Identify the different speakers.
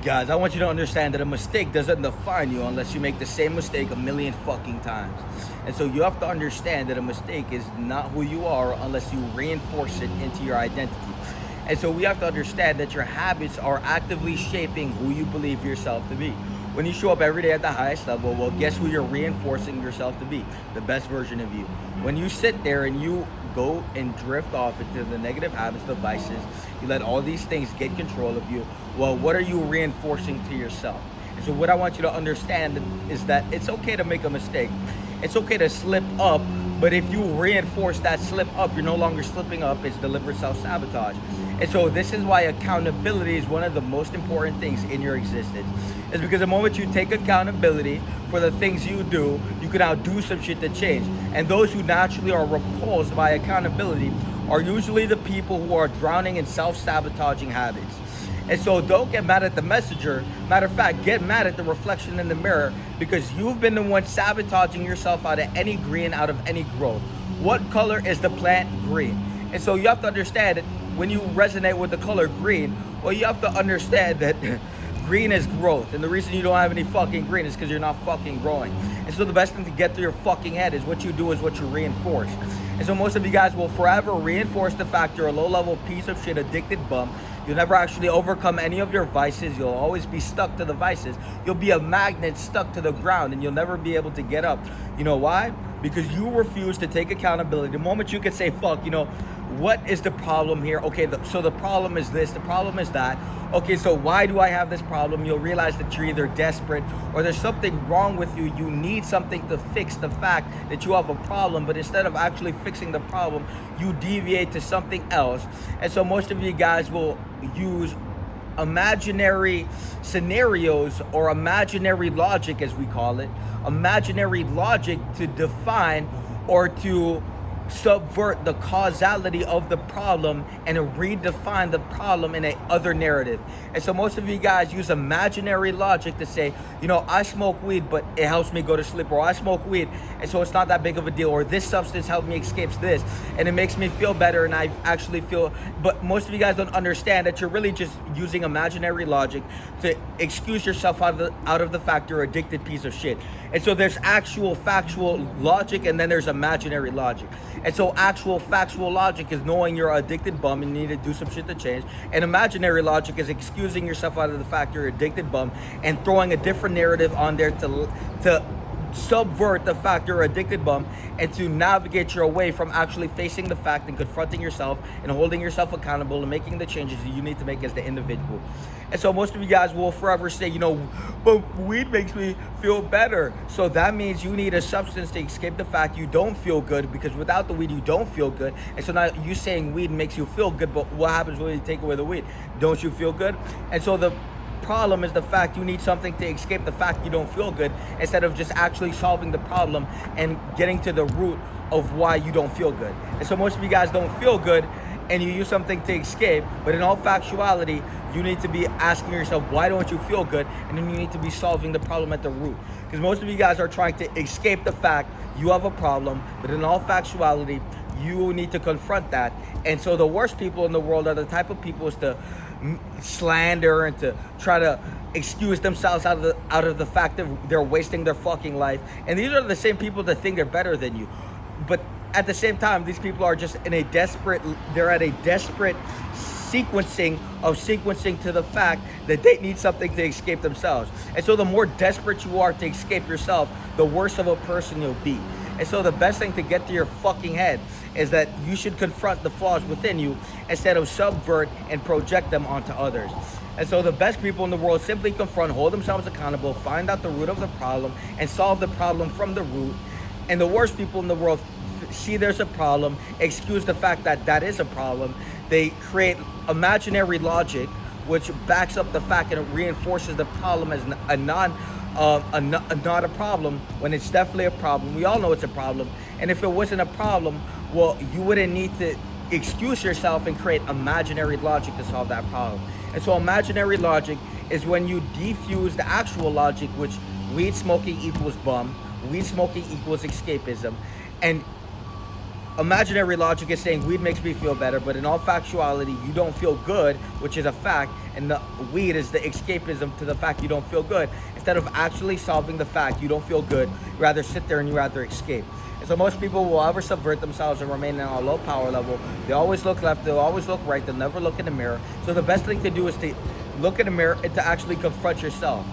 Speaker 1: Guys, I want you to understand that a mistake doesn't define you unless you make the same mistake a million fucking times. And so you have to understand that a mistake is not who you are unless you reinforce it into your identity. And so we have to understand that your habits are actively shaping who you believe yourself to be. When you show up every day at the highest level, well, guess who you're reinforcing yourself to be? The best version of you. When you sit there and you go and drift off into the negative habits, the vices, you let all these things get control of you, well, what are you reinforcing to yourself? And so what I want you to understand is that it's okay to make a mistake. It's okay to slip up, but if you reinforce that slip up, you're no longer slipping up, it's deliberate self-sabotage. And so this is why accountability is one of the most important things in your existence. It's because the moment you take accountability for the things you do, you can now do some shit to change. And those who naturally are repulsed by accountability are usually the people who are drowning in self-sabotaging habits. And so don't get mad at the messenger. Matter of fact, get mad at the reflection in the mirror, because you've been the one sabotaging yourself out of any green, out of any growth. What color is the plant? Green. And so you have to understand that when you resonate with the color green, well, you have to understand that green is growth. And the reason you don't have any fucking green is because you're not fucking growing. And so the best thing to get through your fucking head is what you do is what you reinforce. And so most of you guys will forever reinforce the fact you're a low-level piece of shit, addicted bum. You'll never actually overcome any of your vices. You'll always be stuck to the vices. You'll be a magnet stuck to the ground, and you'll never be able to get up. You know why? Because you refuse to take accountability. The moment you can say, fuck, what is the problem here? Okay, so the problem is this, the problem is that. Okay, so why do I have this problem? You'll realize that you're either desperate or there's something wrong with you. You need something to fix the fact that you have a problem, but instead of actually fixing the problem, you deviate to something else. And so most of you guys will use imaginary scenarios, or imaginary logic as we call it, imaginary logic to define or to subvert the causality of the problem and redefine the problem in a other narrative. And so most of you guys use imaginary logic to say, I smoke weed, but it helps me go to sleep, or I smoke weed, and so it's not that big of a deal, or this substance helped me escape this, and it makes me feel better, and I actually feel, but most of you guys don't understand that you're really just using imaginary logic to excuse yourself out of the fact you're an addicted piece of shit. And so there's actual factual logic, and then there's imaginary logic. And so actual factual logic is knowing you're an addicted bum and you need to do some shit to change. And imaginary logic is excusing yourself out of the fact you're an addicted bum and throwing a different narrative on there to subvert the fact you're an addicted bum and to navigate your way from actually facing the fact and confronting yourself and holding yourself accountable and making the changes that you need to make as the individual. And so most of you guys will forever say, but weed makes me feel better. So that means you need a substance to escape the fact you don't feel good, because without the weed you don't feel good. And so now you saying weed makes you feel good, but what happens when you take away the weed? Don't you feel good? And so the problem is the fact you need something to escape the fact you don't feel good, instead of just actually solving the problem and getting to the root of why you don't feel good. And so most of you guys don't feel good and you use something to escape, but in all factuality, you need to be asking yourself, why don't you feel good? And then you need to be solving the problem at the root. Because most of you guys are trying to escape the fact you have a problem, but in all factuality, you need to confront that. And so the worst people in the world are the type of people is to slander and to try to excuse themselves out of the fact that they're wasting their fucking life. And these are the same people that think they're better than you. But at the same time, these people are just they're at a desperate sequencing to the fact that they need something to escape themselves. And so the more desperate you are to escape yourself, the worse of a person you'll be. And so the best thing to get to your fucking head is that you should confront the flaws within you instead of subvert and project them onto others. And so the best people in the world simply confront, hold themselves accountable, find out the root of the problem, and solve the problem from the root. And the worst people in the world see there's a problem, excuse the fact that that is a problem. They create imaginary logic, which backs up the fact and it reinforces the problem as not a problem when it's definitely a problem. We all know it's a problem. And if it wasn't a problem, well, you wouldn't need to excuse yourself and create imaginary logic to solve that problem. And so imaginary logic is when you defuse the actual logic, which weed smoking equals bum, weed smoking equals escapism, and imaginary logic is saying weed makes me feel better, but in all factuality, you don't feel good, which is a fact, and the weed is the escapism to the fact you don't feel good. Instead of actually solving the fact you don't feel good, you rather sit there and you rather escape. And so most people will ever subvert themselves and remain on a low power level. They always look left, they'll always look right, they'll never look in the mirror. So the best thing to do is to look in the mirror and to actually confront yourself.